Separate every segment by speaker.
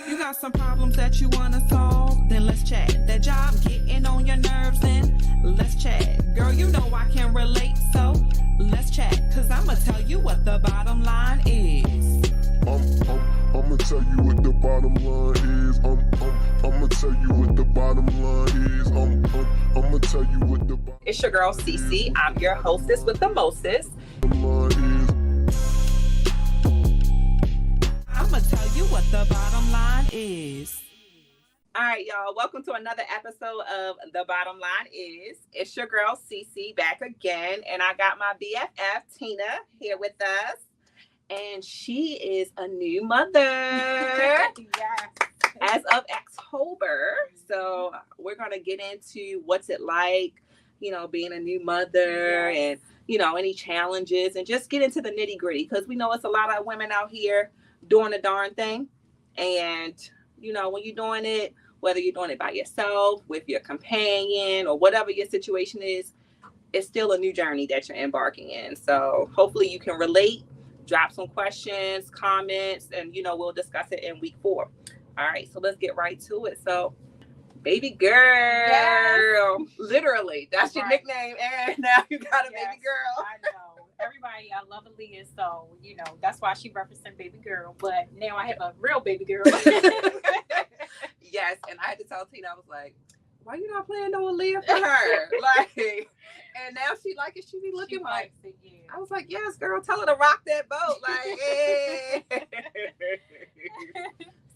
Speaker 1: You got some problems that you want to solve? Then let's chat. That job getting on your nerves? Then let's chat. Girl, you know I can relate, so let's chat. Cause I'ma tell you what the bottom line is.
Speaker 2: I'ma tell you what the bottom line is. I'ma tell you what the bottom line is. I'ma tell you what the bottom.
Speaker 3: It's your girl Cece. I'm your hostess with the mostest.
Speaker 2: line is.
Speaker 1: I'ma tell you what the bottom line is.
Speaker 3: All right, y'all. Welcome to another episode of The Bottom Line Is. It's your girl Cece back again, and I got my BFF Tina here with us, and she is a new mother.
Speaker 4: Yes.
Speaker 3: As of October. So we're gonna get into what's it like, being a new mother,
Speaker 4: Yes.
Speaker 3: and any challenges, and just get into the nitty gritty, because we know it's a lot of women out here doing the darn thing. And when you're doing it, whether you're doing it by yourself, with your companion, or whatever your situation is, it's still a new journey that you're embarking in. So hopefully you can relate, drop some questions, comments, and we'll discuss it in week 4. All right, so let's get right to it. So, baby girl,
Speaker 4: Yes.
Speaker 3: Literally, that's your
Speaker 4: Right.
Speaker 3: nickname, and now you got a
Speaker 4: Yes,
Speaker 3: baby girl.
Speaker 4: I know. Everybody, I love Aaliyah, so that's why she represents baby girl. But now I have a real baby girl.
Speaker 3: Yes, and I had to tell Tina, I was like, why you not playing no Aaliyah for her? And now she like it. She be looking
Speaker 4: She
Speaker 3: like,
Speaker 4: likes it, yeah.
Speaker 3: I was like, yes, girl, tell her to rock that boat. Like, hey.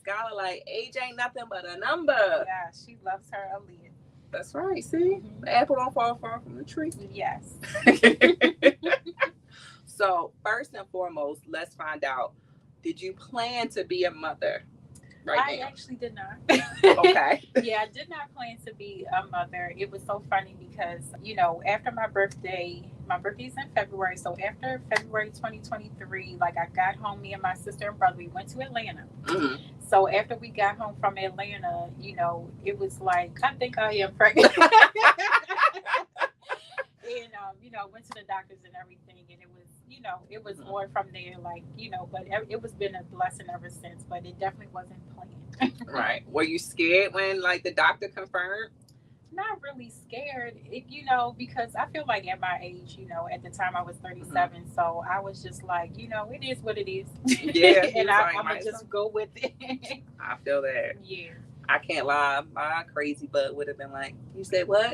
Speaker 3: Skylar, like, age ain't nothing but a number.
Speaker 4: Yeah, she loves her Aaliyah.
Speaker 3: That's right. See, the apple don't fall far from the tree.
Speaker 4: Yes.
Speaker 3: So first and foremost, let's find out, did you plan to be a mother
Speaker 4: I
Speaker 3: now?
Speaker 4: actually did not.
Speaker 3: Okay.
Speaker 4: Yeah, I did not plan to be a mother. It was so funny because, after my birthday's in February. So after February 2023, I got home, me and my sister and brother, we went to Atlanta.
Speaker 3: Mhm.
Speaker 4: So after we got home from Atlanta, it was like, I think I am pregnant. And, went to the doctors and everything. And it was, it was on from there, but it was been a blessing ever since. But it definitely wasn't planned.
Speaker 3: Right. Were you scared when the doctor confirmed?
Speaker 4: Not really scared, because I feel like at my age, at the time I was 37, so I was just like, it is what it is.
Speaker 3: Yeah.
Speaker 4: And I'm
Speaker 3: might
Speaker 4: gonna
Speaker 3: as
Speaker 4: just go with it.
Speaker 3: I feel that.
Speaker 4: Yeah.
Speaker 3: I can't lie. My crazy butt would have been like, you said what?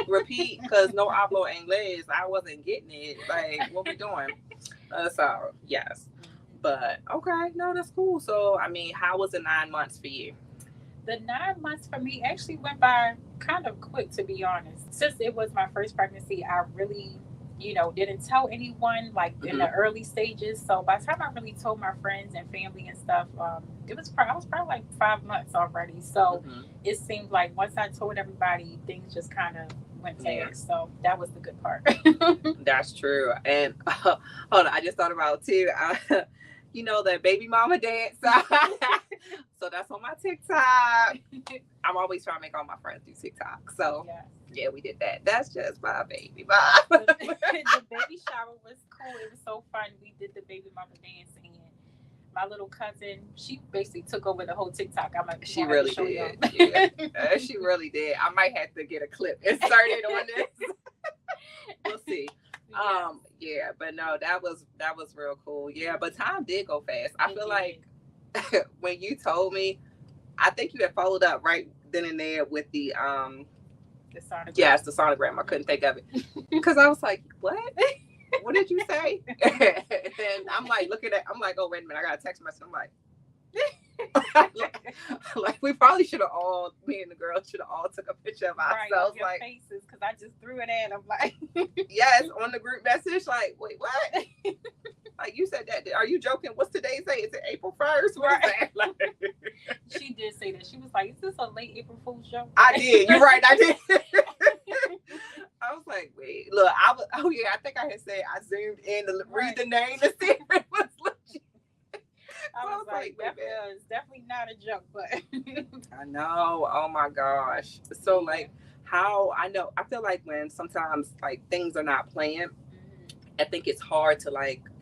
Speaker 3: Repeat, because no hablo inglés. I wasn't getting it. Like, what we doing? So, yes. But, okay. No, that's cool. So, how was the 9 months for you?
Speaker 4: The 9 months for me actually went by kind of quick, to be honest. Since it was my first pregnancy, I really, didn't tell anyone in the early stages. So by the time I really told my friends and family and stuff, I was probably like 5 months already. So it seemed like once I told everybody, things just kind of went fast.
Speaker 3: Yeah.
Speaker 4: So that was the good part.
Speaker 3: That's true. And hold on, I just thought about too. That baby mama dance. So that's on my TikTok. I'm always trying to make all my friends do TikTok. So yeah, we did that. That's just my baby mama.
Speaker 4: The baby shower was cool. It was so fun. We did the baby mama dance, and my little cousin, she basically took over the whole TikTok.
Speaker 3: She really did. Yeah. She really did. I might have to get a clip inserted on this. We'll see. Yeah, but no, that was real cool. Yeah, but time did go fast. I feel like when you told me, I think you had followed up right then and there with the
Speaker 4: sonogram.
Speaker 3: Yes, the sonogram. I couldn't think of it because I was like, what? What did you say? And I'm like looking at, I'm like, oh wait a minute, I got a text message. I'm like, like we probably should have all, me and the girl should have all took a picture of ourselves,
Speaker 4: your faces, because I just threw it at them like,
Speaker 3: yes, on the group message, like, wait, what? Like you said that? Are you joking? What's today say? Is it April 1st?
Speaker 4: Right.
Speaker 3: Like,
Speaker 4: she did say that. She was like, "Is this a late April Fool's joke?"
Speaker 3: I did. You're right. I did. I was like, wait, look, I think I had said I zoomed in to read the name to see if it was legit.
Speaker 4: I was like, that is definitely not a joke, but
Speaker 3: I know. Oh my gosh. So I feel like when sometimes things are not planned, I think it's hard to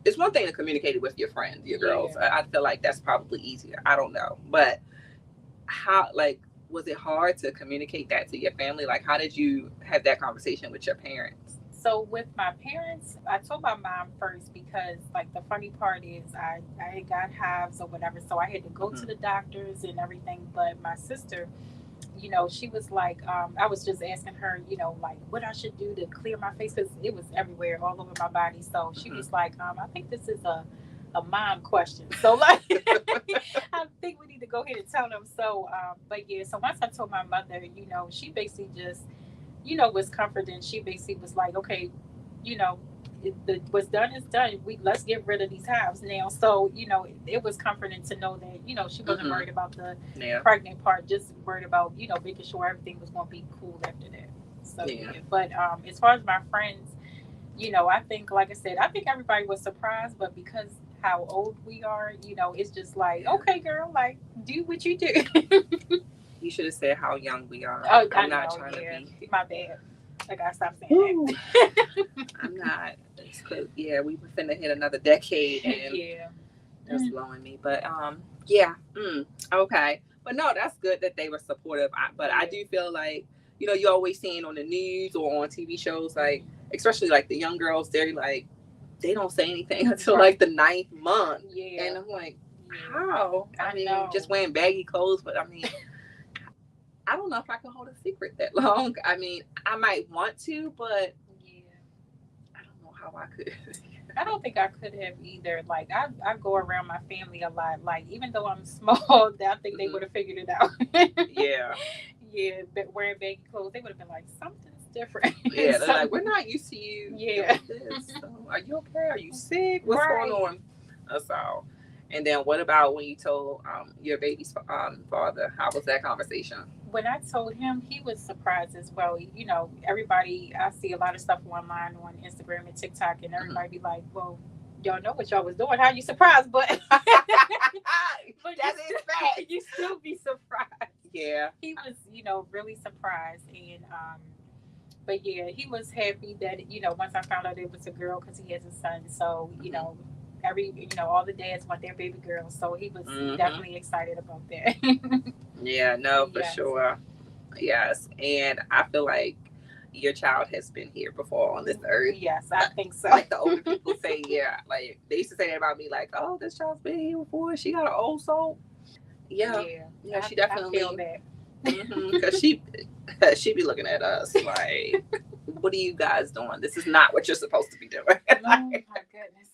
Speaker 3: it's one thing to communicate it with your friends, your girls. I feel like that's probably easier. I don't know, but how, like, was it hard to communicate that to your family? Like, how did you have that conversation with your parents?
Speaker 4: So with my parents, I told my mom first because, like, the funny part is I had got hives or whatever, so I had to go to the doctors and everything. But my sister, she was like, I was just asking her, like what I should do to clear my face because it was everywhere, all over my body. So she was like, I think this is a mom question. So like, I think we need to go ahead and tell them. So, but yeah, so once I told my mother, she basically just, was comforting. She basically was like, okay, what's done is done. Let's get rid of these hives now. So, it was comforting to know that, she wasn't worried about the pregnant part, just worried about, making sure everything was going to be cool after that. So, yeah. But as far as my friends, I think, like I said, I think everybody was surprised, but because how old we are, it's just like, okay, girl, like, do what you do.
Speaker 3: You should have said how young we are.
Speaker 4: Oh,
Speaker 3: I'm not trying to be.
Speaker 4: My bad. I gotta stop saying that.
Speaker 3: I'm not. Yeah, we were finna hit another decade, and that's blowing me. But okay. But no, that's good that they were supportive. But I do feel like, you always seeing on the news or on TV shows, like, especially like the young girls, they're like, they don't say anything until like the 9th month. Yeah. And I'm like, how? I mean, just wearing baggy clothes, but I mean, I don't know if I can hold a secret that long. I mean, I might want to, but I don't know how I could.
Speaker 4: I don't think I could have either. Like, I go around my family a lot. Like, even though I'm small, I think they would have figured it out. Yeah, but wearing baggy clothes, they would have been like, something's different.
Speaker 3: Yeah, they're like, we're not used to you.
Speaker 4: Yeah.
Speaker 3: This. So, are you okay? Are you sick? What's going on? That's all. And then what about when you told your baby's father? How was that conversation?
Speaker 4: When I told him, he was surprised as well. Everybody, I see a lot of stuff online on Instagram and TikTok, and everybody be like, well, y'all know what y'all was doing. How you surprised? But
Speaker 3: that is fact.
Speaker 4: You still be surprised.
Speaker 3: Yeah.
Speaker 4: He was, really surprised. And, but yeah, he was happy that, once I found out it was a girl because he has a son. So, all the dads want their baby girl. So he was definitely excited about that.
Speaker 3: Yeah, no, for sure. Yes. And I feel like your child has been here before on this earth.
Speaker 4: Yes, I think so.
Speaker 3: Like the older people say, like they used to say that about me, like, oh, this child's been here before. She got an old soul. Yeah, she definitely.
Speaker 4: I feel that.
Speaker 3: Because she be looking at us like, what are you guys doing? This is not what you're supposed to be doing.
Speaker 4: Oh my goodness.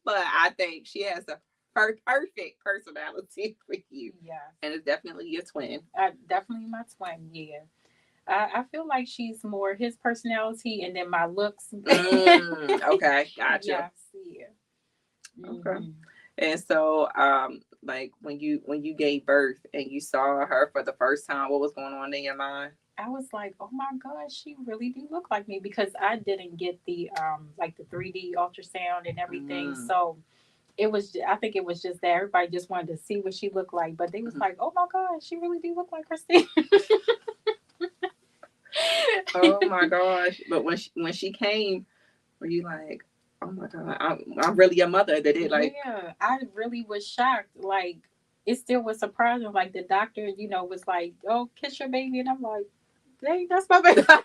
Speaker 3: But I think she has a perfect personality for you.
Speaker 4: Yeah. And
Speaker 3: it's definitely your twin.
Speaker 4: Definitely my twin, yeah. I feel like she's more his personality and then my looks.
Speaker 3: Okay, gotcha.
Speaker 4: Yes, yeah.
Speaker 3: Okay. And so, like when you gave birth and you saw her for the first time, what was going on in your mind?
Speaker 4: I was like, oh my gosh, she really do look like me, because I didn't get the like the 3D ultrasound and everything. So I think it was just that everybody just wanted to see what she looked like, but they was like, oh my gosh, she really do look like Christine.
Speaker 3: Oh my gosh. But when she came, were you like, oh my God, I'm really your mother? That it like,
Speaker 4: yeah, I really was shocked. Like, it still was surprising. Like, the doctor, was like, oh, kiss your baby. And I'm like, dang, that's my baby. Like,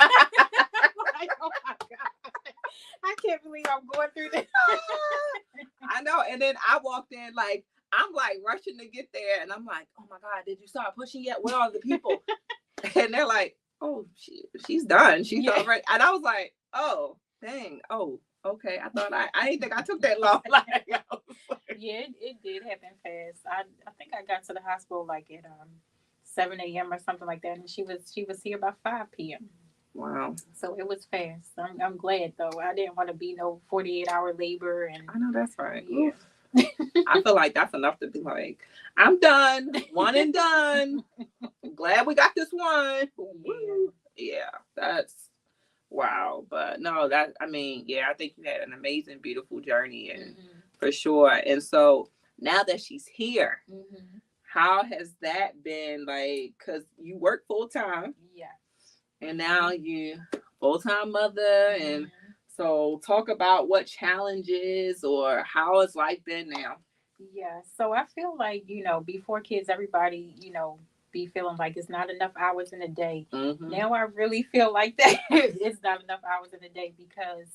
Speaker 4: oh my God. I can't believe I'm going through this.
Speaker 3: I know. And then I walked in, like, I'm like rushing to get there. And I'm like, oh my God, did you start pushing yet? Where are the people? And they're like, oh, she's done. She's already. And I was like, oh, dang. Oh, okay. I thought I didn't think I took that long.
Speaker 4: Yeah, it did happen fast. I think I got to the hospital like at 7 a.m. or something like that, and she was here by 5 p.m.
Speaker 3: Wow.
Speaker 4: So it was fast. I'm glad though. I didn't want to be no 48-hour labor, and
Speaker 3: I know that's right. Yeah. I feel like that's enough to be like, I'm done, one and done. I'm glad we got this one. Yeah, that's wow. But no, I think you had an amazing, beautiful journey, and for sure. And so now that she's here, how has that been like? Because you work full time, and now you full-time mother, and So talk about what challenges or how it's life been now.
Speaker 4: Yeah. So I feel like, before kids, everybody, be feeling like it's not enough hours in a day.
Speaker 3: Mm-hmm.
Speaker 4: Now I really feel like that it's not enough hours in a day because,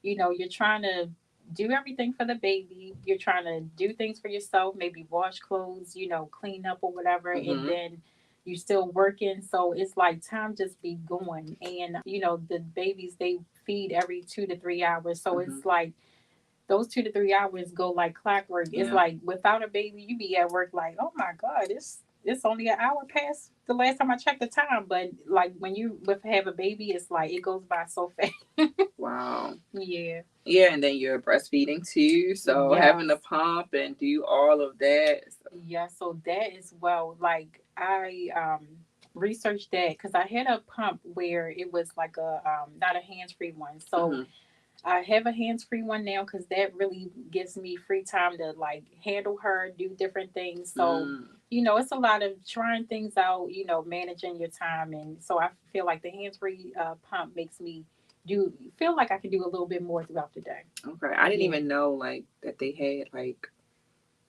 Speaker 4: you're trying to do everything for the baby. You're trying to do things for yourself, maybe wash clothes, clean up or whatever.
Speaker 3: Mm-hmm.
Speaker 4: And then you're still working. So it's like time just be going. And, the babies, they feed every 2 to 3 hours. So
Speaker 3: Mm-hmm.
Speaker 4: it's like, those 2 to 3 hours go like clockwork. It's
Speaker 3: Yeah.
Speaker 4: like without a baby, you be at work like, oh my God, it's only an hour past the last time I checked the time. But like when you have a baby, it's like it goes by so fast.
Speaker 3: Wow.
Speaker 4: Yeah.
Speaker 3: Yeah, and then you're breastfeeding too, so
Speaker 4: Yes.
Speaker 3: having to pump and do all of that.
Speaker 4: Yeah, so that as well. Like I researched that because I had a pump where it was like a not a hands-free one. So
Speaker 3: Mm-hmm.
Speaker 4: I have a hands-free one now because that really gives me free time to like handle her, do different things. So, it's a lot of trying things out, managing your time. And so I feel like the hands-free pump makes me feel like I can do a little bit more throughout the day.
Speaker 3: Okay, I didn't even know like that they had like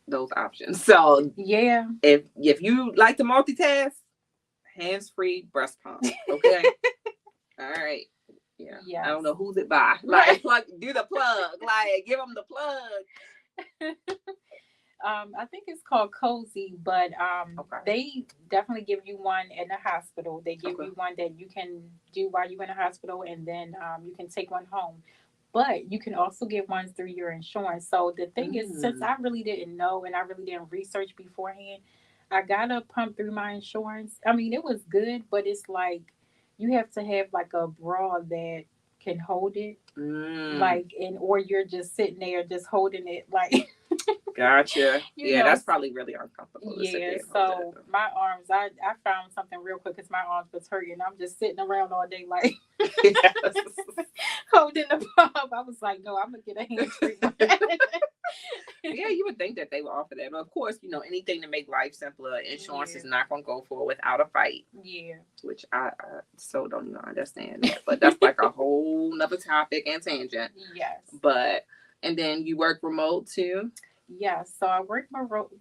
Speaker 3: those options. So
Speaker 4: yeah,
Speaker 3: if you like to multitask, hands-free breast pump. Okay. All right. Yeah.
Speaker 4: Yes.
Speaker 3: I don't know who's it by. Like, do the plug. Like, give them the plug.
Speaker 4: I think it's called Cozy, but
Speaker 3: Okay.
Speaker 4: they definitely give you one in the hospital. They give
Speaker 3: Okay.
Speaker 4: you one that you can do while you're in the hospital, and then you can take one home. But you can also get ones through your insurance. So the thing is, since I really didn't know and I really didn't research beforehand, I got a pump through my insurance. I mean, it was good, but it's like you have to have like a bra that can hold it, like, or you're just sitting there just holding it, like.
Speaker 3: Gotcha.
Speaker 4: Yeah,
Speaker 3: that's probably really uncomfortable.
Speaker 4: Yeah, so my arms, I found something real quick because my arms was hurting. I'm just sitting around all day like holding the pump. I was like, no, I'm gonna get a hand treatment.
Speaker 3: Yeah, you would think that they would offer that, but of course, anything to make life simpler, insurance is not gonna go for without a fight.
Speaker 4: Yeah,
Speaker 3: which I so don't even understand that, but that's like a whole nother topic and tangent.
Speaker 4: Yes,
Speaker 3: and then you work remote too.
Speaker 4: Yeah, so I work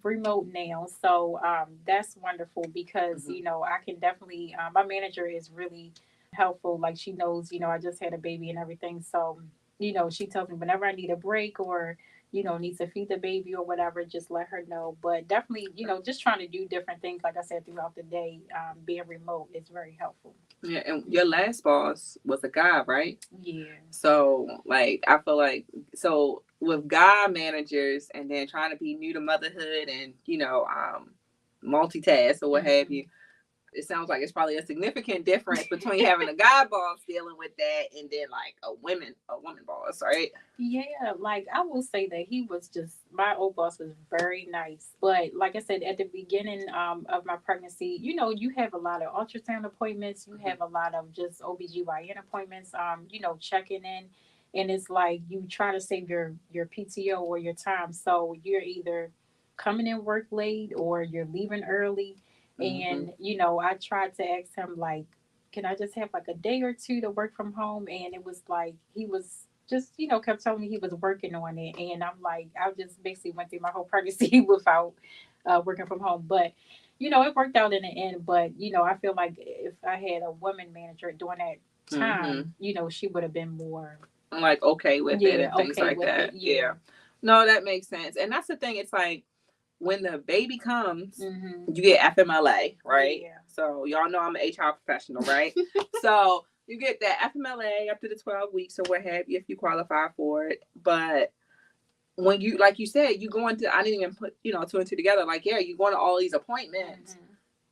Speaker 4: remote now, so that's wonderful because I can definitely. My manager is really helpful. Like she knows, I just had a baby and everything, so she tells me whenever I need a break or needs to feed the baby or whatever, just let her know. But definitely, just trying to do different things, like I said, throughout the day, being remote is very helpful.
Speaker 3: Yeah, and your last boss was a guy, right?
Speaker 4: Yeah.
Speaker 3: So, like, I feel like with guy managers and then trying to be new to motherhood and multitask or what have you, it sounds like it's probably a significant difference between having a guy boss dealing with that and then like a woman boss, right?
Speaker 4: Yeah, like I will say that he was my old boss was very nice. But like I said, at the beginning of my pregnancy, you have a lot of ultrasound appointments, you have a lot of just OBGYN appointments, checking in. And it's like you try to save your PTO or your time. So you're either coming in work late or you're leaving early. And, I tried to ask him, like, can I just have like a day or two to work from home? And it was like, he was just, kept telling me he was working on it. And I'm like, I just basically went through my whole pregnancy without working from home. But, it worked out in the end. But, I feel like if I had a woman manager during that time, she would have been more
Speaker 3: like okay with it and things like that. Yeah. No, that makes sense. And that's the thing. It's like, when the baby comes, you get FMLA, right? Yeah. So y'all know I'm an HR professional, right? So you get that FMLA up to the 12 weeks or what have you if you qualify for it. But when you, like you said, you go into, I didn't even put, two and two together. Like, yeah, you go to all these appointments.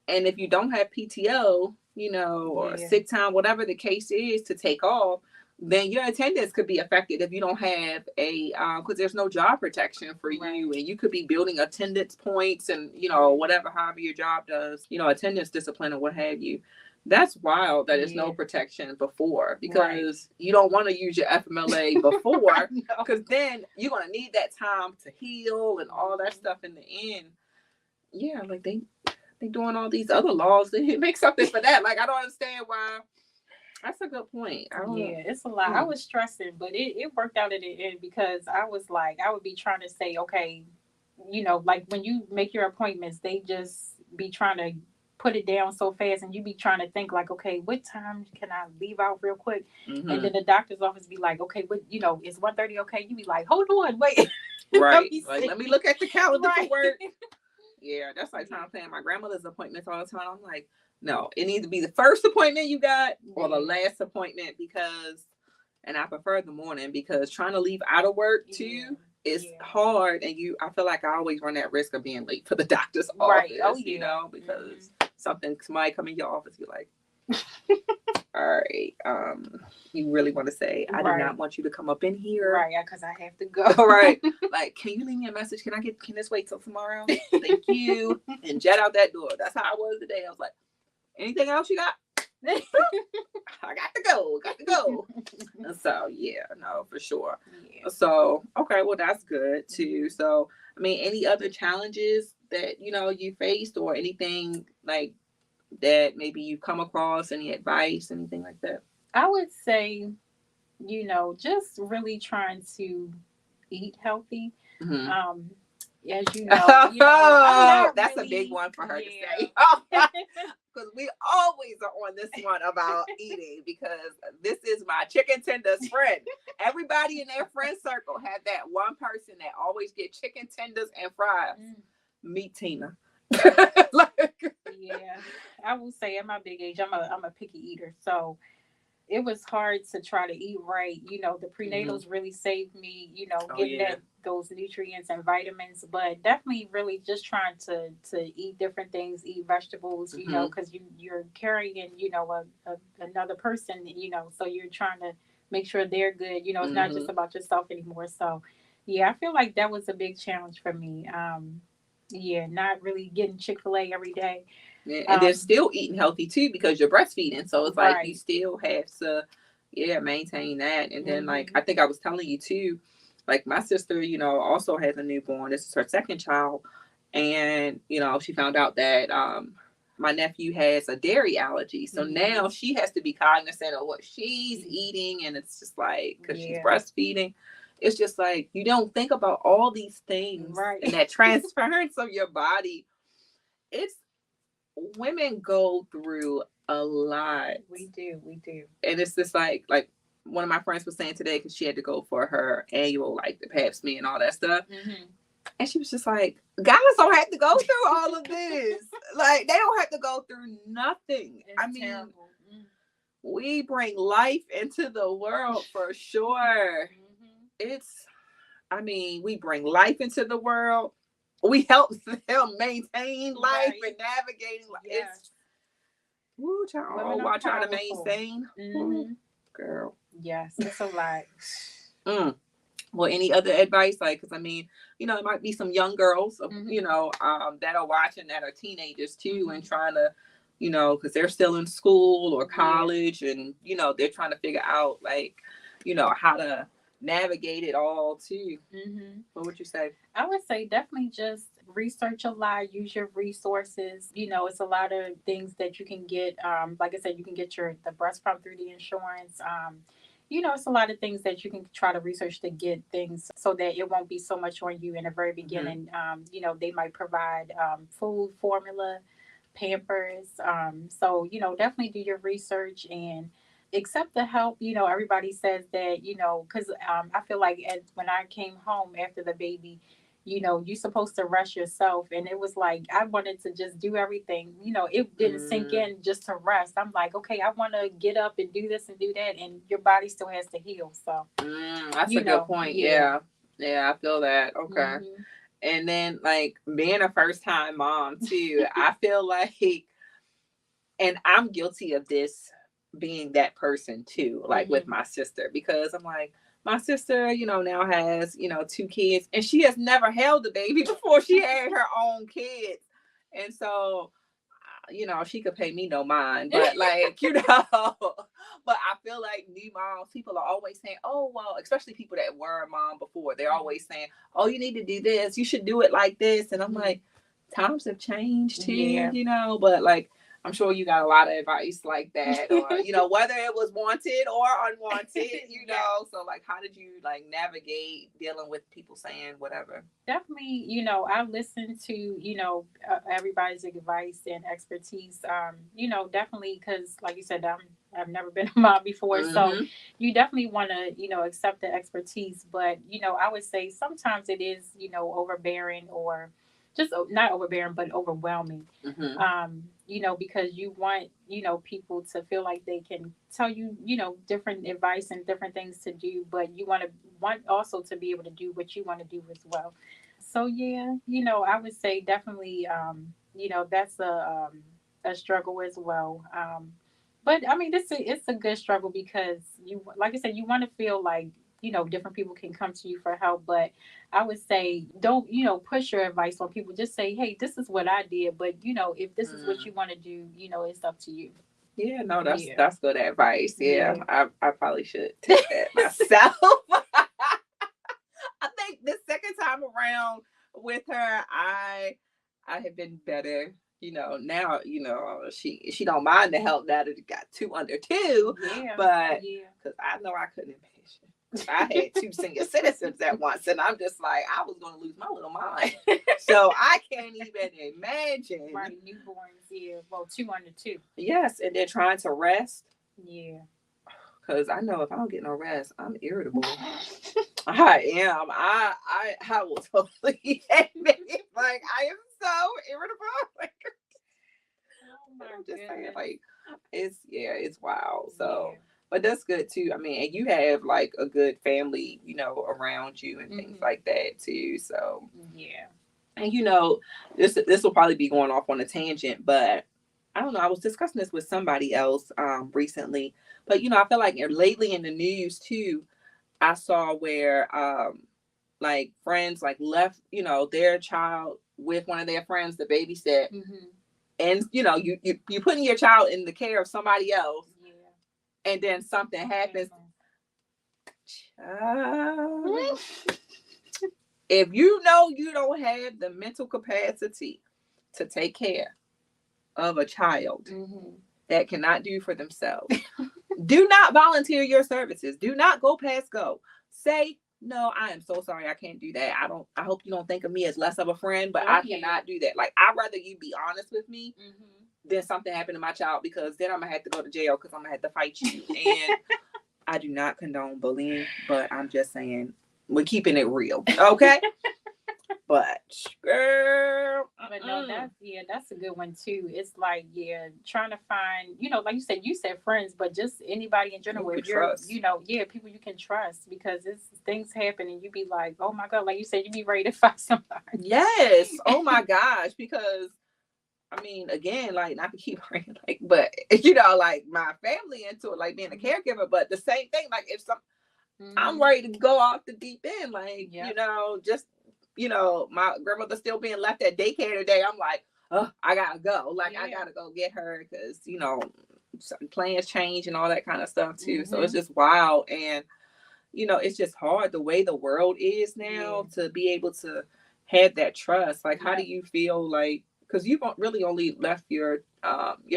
Speaker 3: And if you don't have PTO, or sick time, whatever the case is to take off, then your attendance could be affected if you don't have because there's no job protection for you, and you could be building attendance points and whatever, however your job does, attendance discipline or what have you. That's wild that there's no protection before, because you don't want to use your FMLA before, because then you're going to need that time to heal and all that stuff in the end. Yeah, like they doing all these other laws. They make something for that. Like, I don't understand why That's a good point.
Speaker 4: Yeah, it's a lot. I was stressing, but it worked out in the end because I was like, I would be trying to say, okay, like when you make your appointments, they just be trying to put it down so fast, and you be trying to think like, okay, what time can I leave out real quick?
Speaker 3: Mm-hmm.
Speaker 4: And then the doctor's office be like, okay, what, is 1:30 okay? You be like, hold on, wait.
Speaker 3: Right. Like, let me look at the calendar
Speaker 4: Right.
Speaker 3: for work. Yeah, that's like trying to plan my grandmother's appointments all the time. I'm like, no, it needs to be the first appointment you got or the last appointment because, and I prefer the morning because trying to leave out of work too is hard. And I feel like I always run that risk of being late for the doctor's office, because somebody come in your office, you're like, all right, you really want to say, I do not want you to come up in here.
Speaker 4: Right, because I have to go.
Speaker 3: Right. Like, can you leave me a message? Can this wait till tomorrow? Thank you. And jet out that door. That's how I was today. I was like, anything else you got? I got to go. So, yeah, no, for sure. Yeah. So, okay, well, that's good too. So, I mean, any other challenges that, you faced or anything like that maybe you've come across, any advice, anything like that?
Speaker 4: I would say, just really trying to eat healthy. Mm-hmm. As you know,
Speaker 3: that's a big one for her to say. Because we always are on this one about eating because this is my chicken tenders friend. Everybody in their friend circle had that one person that always get chicken tenders and fries. Meet Tina.
Speaker 4: Yeah, I will say at my big age, I'm a picky eater, so it was hard to try to eat right. The prenatals really saved me. Getting those nutrients and vitamins, but definitely really just trying to eat different things, eat vegetables. Because you're carrying another person. So you're trying to make sure they're good. It's not just about yourself anymore. So yeah, I feel like that was a big challenge for me. Not really getting Chick-fil-A every day.
Speaker 3: Yeah, and they're still eating healthy too because you're breastfeeding. So it's like you still have to, maintain that. And then like I think I was telling you too, like my sister, also has a newborn. This is her second child, and she found out that my nephew has a dairy allergy. So now she has to be cognizant of what she's eating, and it's just like because she's breastfeeding. It's just like you don't think about all these things and that transference of your body. Women go through a lot.
Speaker 4: We do.
Speaker 3: And it's just like one of my friends was saying today because she had to go for her annual the pap smear and all that stuff. And she was just like, guys don't have to go through all of this. Like they don't have to go through nothing. It's terrible. We bring life into the world for sure. We bring life into the world. We help them maintain life and navigating life. It's while trying to maintain. Girl.
Speaker 4: Yes, it's a lot.
Speaker 3: Well, any other advice? Because it might be some young girls, that are watching that are teenagers too, and trying to, because they're still in school or college, and they're trying to figure out how to navigate it all too. What would you say?
Speaker 4: I would say definitely just research a lot, use your resources. It's a lot of things that you can get. Like I said, you can get the breast pump through the insurance. It's a lot of things that you can try to research to get things so that it won't be so much on you in the very beginning. They might provide food, formula, Pampers. So definitely do your research and accept the help. Everybody says that, because I feel like when I came home after the baby, you're supposed to rest yourself. And it was like, I wanted to just do everything. It didn't sink in just to rest. I'm like, okay, I want to get up and do this and do that. And your body still has to heal. So
Speaker 3: that's a good point. Yeah, I feel that. Okay. And then being a first time mom too, I feel like, and I'm guilty of this, being that person too, with my sister, because I'm like, my sister, now has, 2 kids, and she has never held a baby before she had her own kids. And so, she could pay me no mind, but but I feel like new moms, people are always saying, oh, well, especially people that were a mom before, they're always saying, oh, you need to do this, you should do it like this. And I'm like, times have changed too, but I'm sure you got a lot of advice like that, or you know, whether it was wanted or unwanted, you know. So like, how did you like navigate dealing with people saying whatever?
Speaker 4: Definitely, you know, I listen to, you know, everybody's advice and expertise. You know, definitely, because like you said, I've never been a mom before, so you definitely want to, you know, accept the expertise. But you know, I would say sometimes it is, you know, overbearing or just not overbearing, but overwhelming. You know, because you want, you know, people to feel like they can tell you, you know, different advice and different things to do, but you want also to be able to do what you want to do as well. So yeah, you know, I would say definitely, you know, that's a struggle as well. But I mean, it's a good struggle because you, like I said, you want to feel like, you know, different people can come to you for help. But I would say don't, you know, push your advice on people. Just say, hey, this is what I did, but you know, if this is what you want to do, you know, it's up to you.
Speaker 3: Yeah, no, that's good advice. Yeah, I probably should take that myself. I think the second time around with her, I have been better. You know, now, you know, she don't mind the help that it got 2 under 2.
Speaker 4: Yeah.
Speaker 3: But because I know I couldn't imagine. I had 2 senior citizens at once, and I'm just like, I was going to lose my little mind. So I can't even imagine.
Speaker 4: Right, newborns, yeah. Well, 2 under 2.
Speaker 3: Yes, and then trying to rest.
Speaker 4: Yeah.
Speaker 3: Because I know if I don't get no rest, I'm irritable. I am. I will totally admit it. Like, I am so irritable. Like, I'm just saying, like, it's wild. So, but that's good too. I mean, and you have like a good family, you know, around you and things like that too. So,
Speaker 4: yeah.
Speaker 3: And you know, this will probably be going off on a tangent, but I don't know. I was discussing this with somebody else recently, but you know, I feel like lately in the news too, I saw where like friends like left, you know, their child with one of their friends to babysit, and you know, you putting your child in the care of somebody else, and then something happens. If you know you don't have the mental capacity to take care of a child that cannot do for themselves, do not volunteer your services. Do not go past go. Say, no, I am so sorry. I can't do that. I hope you don't think of me as less of a friend, but I cannot do that. Like, I'd rather you be honest with me than something happen to my child, because then I'm going to have to go to jail because I'm going to have to fight you. And I do not condone bullying, but I'm just saying, we're keeping it real. Okay? But girl,
Speaker 4: but no, that's a good one too. It's like, trying to find, you know, like you said friends, but just anybody in general. If you're trust. You know, people you can trust, because it's things happen and you be like, oh my God, like you said, you be ready to fight somebody.
Speaker 3: Yes. Oh my gosh, because I mean, again, like, not to keep bringing, like, but you know, like my family into it, like being a caregiver, but the same thing, like if I'm ready to go off the deep end, like you know, just. You know, my grandmother still being left at daycare today. I'm like, oh, I gotta go. Like, I gotta go get her because, you know, plans change and all that kind of stuff too. So it's just wild. And, you know, it's just hard the way the world is now to be able to have that trust. Like, how do you feel like, because you've really only left your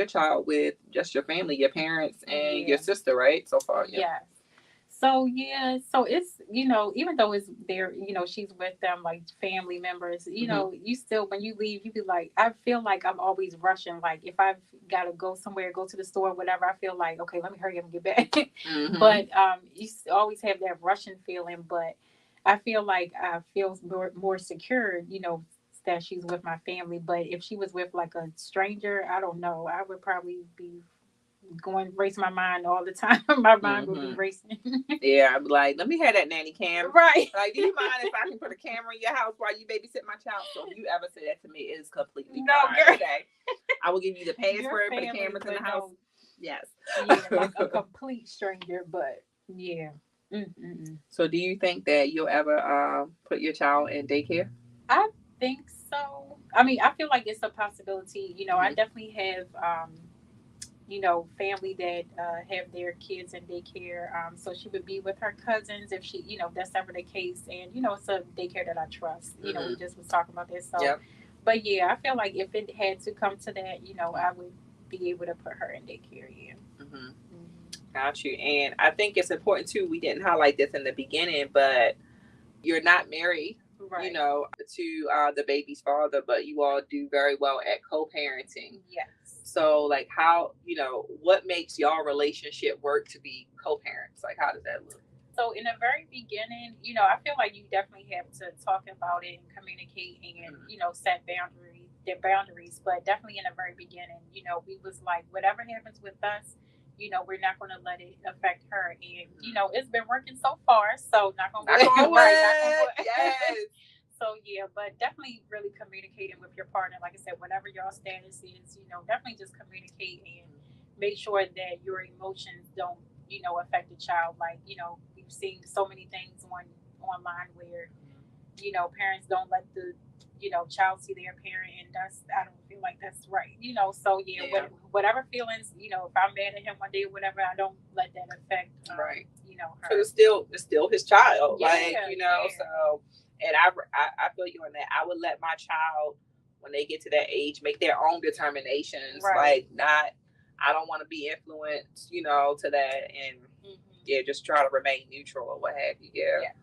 Speaker 3: child with just your family, your parents and your sister, right? So far.
Speaker 4: Yeah. So so it's, you know, even though it's there, you know, she's with them like family members, you know, you still, when you leave, you be like, I feel like I'm always rushing. Like if I've got to go somewhere, go to the store, whatever, I feel like, okay, let me hurry up and get back. But you always have that rushing feeling. But I feel like I feel more secure, you know, that she's with my family. But if she was with like a stranger, I don't know, I would probably be race my mind all the time. My mind would be racing.
Speaker 3: I'd be like, let me have that nanny cam.
Speaker 4: Right.
Speaker 3: Like, do you mind if I can put a camera in your house while you babysit my child? So if you ever say that to me, it is completely fine. Okay. I will give you the password for the cameras in the house. Yes.
Speaker 4: Like a complete stranger, but
Speaker 3: So do you think that you'll ever put your child in daycare?
Speaker 4: I think so. I mean, I feel like it's a possibility. You know, I definitely have you know, family that have their kids in daycare. So she would be with her cousins if she, you know, if that's ever the case. And, you know, it's a daycare that I trust. You know, we just was talking about this. So, but I feel like if it had to come to that, you know, I would be able to put her in daycare. Yeah.
Speaker 3: Mm-hmm. Got you. And I think it's important too. We didn't highlight this in the beginning, but you're not married,
Speaker 4: Right.
Speaker 3: to the baby's father, but you all do very well at co-parenting.
Speaker 4: Yes.
Speaker 3: So, like, how, what makes y'all relationship work to be co-parents? Like, how does that look?
Speaker 4: So in the very beginning, I feel like you definitely have to talk about it and communicate and, set boundaries. But definitely in the very beginning, we was like, whatever happens with us, we're not going to let it affect her. And, it's been working so far. So knock on wood.
Speaker 3: Knock on wood.
Speaker 4: Right,
Speaker 3: Yes.
Speaker 4: So, yeah, but definitely really communicating with your partner. Like I said, whatever your status is, definitely just communicate and make sure that your emotions don't, affect the child. Like, we've seen so many things online where, parents don't let the, child see their parent. And I don't feel like that's right. So, yeah. Whatever feelings, if I'm mad at him one day or whatever, I don't let that affect,
Speaker 3: right.
Speaker 4: Her.
Speaker 3: So it's still his child.
Speaker 4: Yeah,
Speaker 3: so. And I feel you on that. I would let my child, when they get to that age, make their own determinations.
Speaker 4: Right.
Speaker 3: I don't want to be influenced, to that. And just try to remain neutral or what have you. Yeah.
Speaker 4: Yes.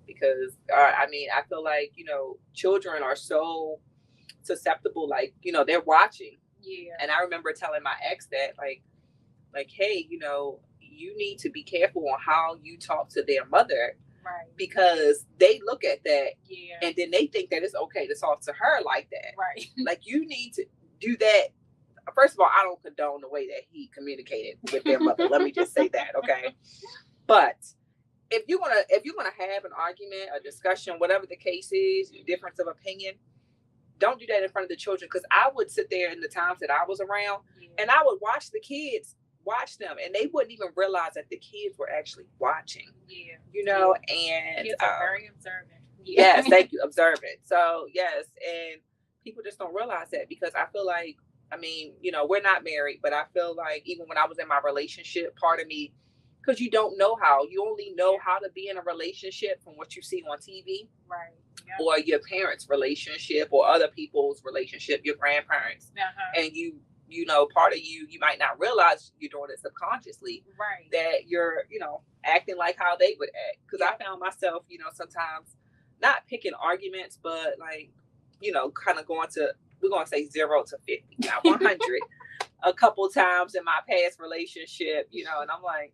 Speaker 3: Because, I feel like, children are so susceptible. Like, they're watching.
Speaker 4: Yeah.
Speaker 3: And I remember telling my ex that, like, hey, you need to be careful on how you talk to their mother.
Speaker 4: Right.
Speaker 3: Because they look at that,
Speaker 4: yeah,
Speaker 3: and then they think that it's okay to talk to her like that.
Speaker 4: Right.
Speaker 3: Like, you need to do that. First of all, I don't condone the way that he communicated with their mother. Let me just say that, okay? But if you're gonna have an argument, a discussion, whatever the case is, difference of opinion, don't do that in front of the children. Because I would sit there in the times that I was around, and I would watch the kids. Watch them, and they wouldn't even realize that the kids were actually watching. And
Speaker 4: kids are very observant.
Speaker 3: Yes, thank you, observant. So yes, and people just don't realize that, because I feel like, we're not married, but I feel like even when I was in my relationship, part of me, because you don't know you only know how to be in a relationship from what you see on TV,
Speaker 4: right? Yep.
Speaker 3: Or your parents' relationship, or other people's relationship, your grandparents, and part of you might not realize you're doing it subconsciously,
Speaker 4: right?
Speaker 3: That you're, acting like how they would act. Because I found myself, sometimes not picking arguments, but like, kind of going to, we're going to say 0 to 50, not 100, a couple times in my past relationship, and I'm like,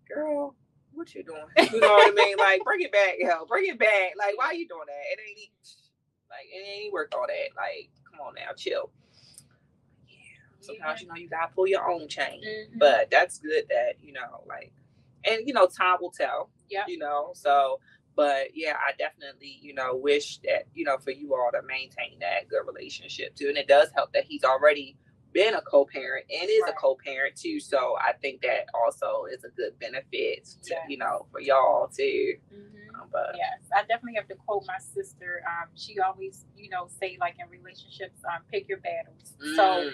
Speaker 3: girl, what you doing? You know what I mean? Like, bring it back, bring it back. Like, why are you doing that? It ain't work all that. Like, come on now, chill. Sometimes, you gotta pull your own chain, but that's good that, and, time will tell, so, but yeah, I definitely, wish that, for you all to maintain that good relationship too. And it does help that he's already been a co-parent and is a co-parent too. So I think that also is a good benefit to, for y'all too. But
Speaker 4: yes, I definitely have to quote my sister. She always, say, like, in relationships, pick your battles. So,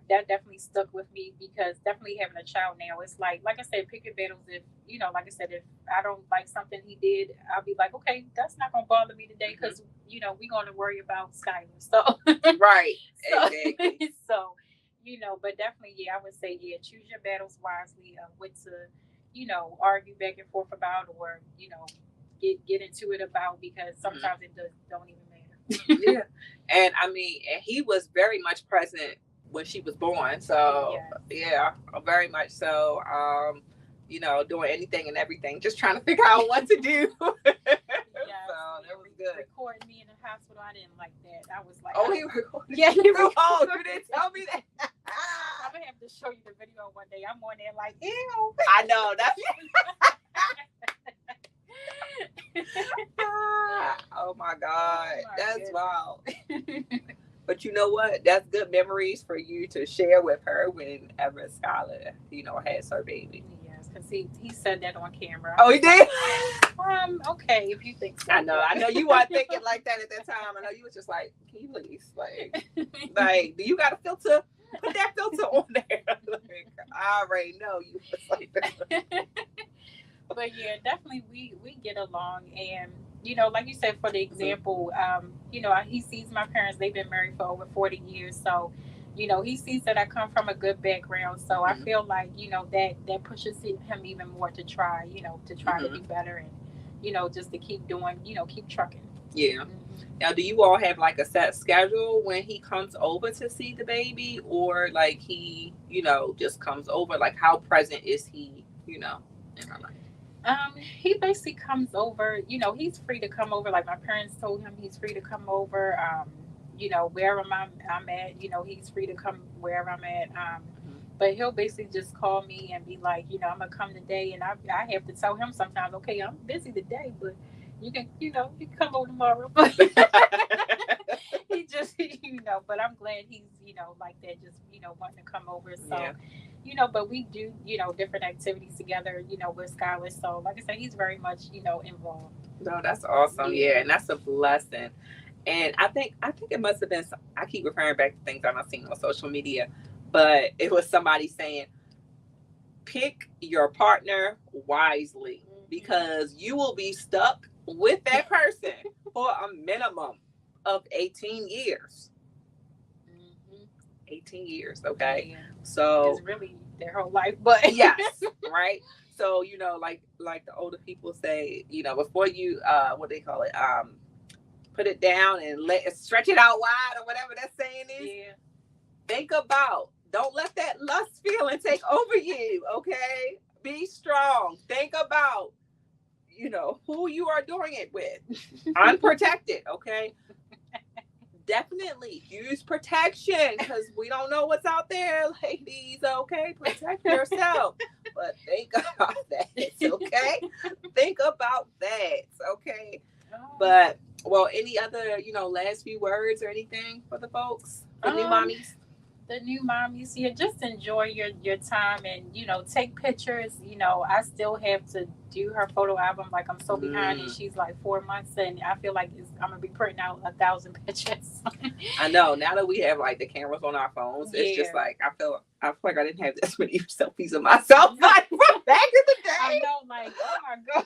Speaker 4: that definitely stuck with me, because definitely having a child now, it's like I said, pick your battles. If, like I said, if I don't like something he did, I'll be like, okay, that's not going to bother me today, because, we're going to worry about Skylar. So,
Speaker 3: right.
Speaker 4: Exactly. So, but definitely, I would say, choose your battles wisely, what to, argue back and forth about, or, get into it about, because sometimes it don't even matter.
Speaker 3: Yeah. And and he was very much present when she was born. So very much so. Doing anything and everything, just trying to figure out what to do. So that was good.
Speaker 4: Recording me in the hospital, I didn't like that. I was like,
Speaker 3: he recorded.
Speaker 4: Yeah, he recorded.
Speaker 3: Oh, you didn't tell me that.
Speaker 4: I'm gonna have to show you the video one day. I'm on there like, ew.
Speaker 3: I know that's. Oh my God, that's wild. But you know what? That's good memories for you to share with her whenever Skylar, has her baby.
Speaker 4: Yes, because he said that on camera.
Speaker 3: Oh, he did?
Speaker 4: Okay, if you think so.
Speaker 3: I know you weren't thinking like that at that time. I know you was just like, can you please? Like, do you got a filter? Put that filter on there. Like, I already know you was like that.
Speaker 4: But yeah, definitely we get along, and like you said, for the example, he sees my parents, they've been married for over 40 years, so you know, he sees that I come from a good background, so I feel like, you know, that pushes him even more to try, you know, to try to be better, and, you know, just to keep doing, you know, keep trucking.
Speaker 3: Yeah. Now, do you all have like a set schedule when he comes over to see the baby, or like he, you know, just comes over? Like, how present is he, you know, in her life?
Speaker 4: He basically comes over, you know, he's free to come over. Like my parents told him he's free to come over. You know, wherever I'm at, you know, he's free to come wherever I'm at. But he'll basically just call me and be like, you know, I'm gonna come today, and I have to tell him sometimes, okay, I'm busy today, but you can, you know, you can come over tomorrow. He just, you know, but I'm glad he's, you know, like that, just, you know, wanting to come over. So,
Speaker 3: Yeah.
Speaker 4: you know, but we do, you know, different activities together, you know, with Skylar. So, like I said, he's very much, you know, involved.
Speaker 3: No, that's awesome. Yeah, and that's a blessing. And I think it must have been. I keep referring back to things I've seen on social media, but it was somebody saying, pick your partner wisely, because you will be stuck with that person for a minimum of 18 years. 18 years, okay?
Speaker 4: Yeah.
Speaker 3: So
Speaker 4: it's really their whole life, but
Speaker 3: yes, right? So, you know, like the older people say, you know, before you what they call it, put it down and stretch it out wide, or whatever that saying is.
Speaker 4: Yeah.
Speaker 3: Think about, don't let that lust feeling take over you, okay? Be strong. Think about, you know, who you are doing it with. Unprotected, okay? Definitely use protection, because we don't know what's out there, ladies, okay? Protect yourself. But think about that, okay? Think about that, okay? But, well, any other, you know, last few words or anything for the folks, the new mommies?
Speaker 4: The new mommies, yeah, just enjoy your time, and, you know, take pictures. You know, I still have to do her photo album. Like, I'm so behind, and she's like 4 months, and I feel like I'm gonna be putting out 1,000 pictures.
Speaker 3: I know, now that we have like the cameras on our phones, it's just like I feel like I didn't have this many selfies of myself like from back in the day.
Speaker 4: I know, like, oh my god.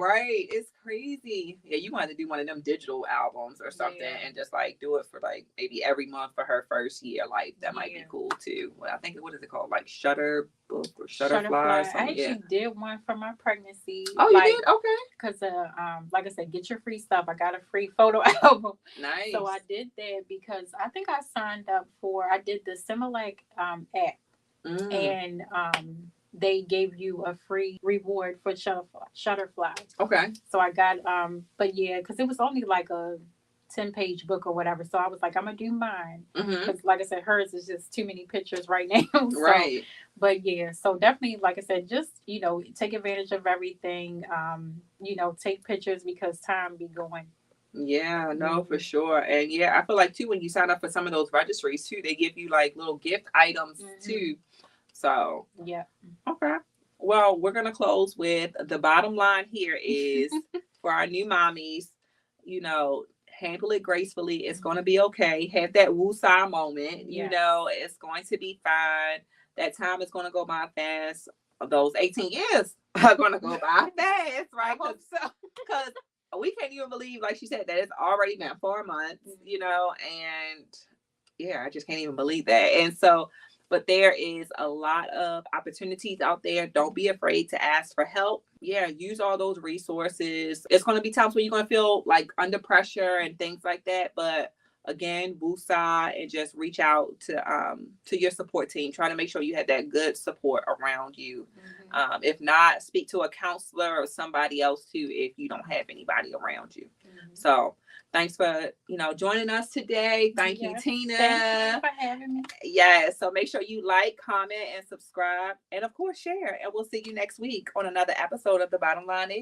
Speaker 3: Right, it's crazy. Yeah, you want to do one of them digital albums or something, and just like do it for like maybe every month for her first year. Like that might be cool too. Well, I think, what is it called? Like Shutterbook or Shutterfly or something.
Speaker 4: I actually did one for my pregnancy.
Speaker 3: Oh, you did? Okay.
Speaker 4: Because like I said, get your free stuff. I got a free photo album.
Speaker 3: Nice.
Speaker 4: So I did that because I think I signed up I did the Similac app, and they gave you a free reward for Shutterfly.
Speaker 3: Okay.
Speaker 4: So I got, but yeah, because it was only like a 10-page book or whatever. So I was like, I'm going to do mine. Because like I said, hers is just too many pictures right now. So,
Speaker 3: right.
Speaker 4: But yeah, so definitely, like I said, just, you know, take advantage of everything. You know, take pictures because time be going.
Speaker 3: Yeah, no, for sure. And yeah, I feel like too, when you sign up for some of those registries too, they give you like little gift items too. So,
Speaker 4: yeah.
Speaker 3: Okay. Well, we're going to close with the bottom line here is for our new mommies, you know, handle it gracefully. It's going to be okay. Have that woo-saw moment. You know, it's going to be fine. That time is going to go by fast. Those 18 years are going to go by fast, right? Because we can't even believe, like she said, that it's already been 4 months, you know, and yeah, I just can't even believe that. And so, but there is a lot of opportunities out there. Don't be afraid to ask for help. Yeah, use all those resources. It's going to be times when you're going to feel like under pressure and things like that. But again, woosah, and just reach out to your support team. Try to make sure you have that good support around you. If not, speak to a counselor or somebody else too if you don't have anybody around you. So thanks for, you know, joining us today. Thank you, Tina.
Speaker 4: Thank you for having me.
Speaker 3: Yes. So make sure you like, comment, and subscribe. And of course, share. And we'll see you next week on another episode of The Bottom Line Is.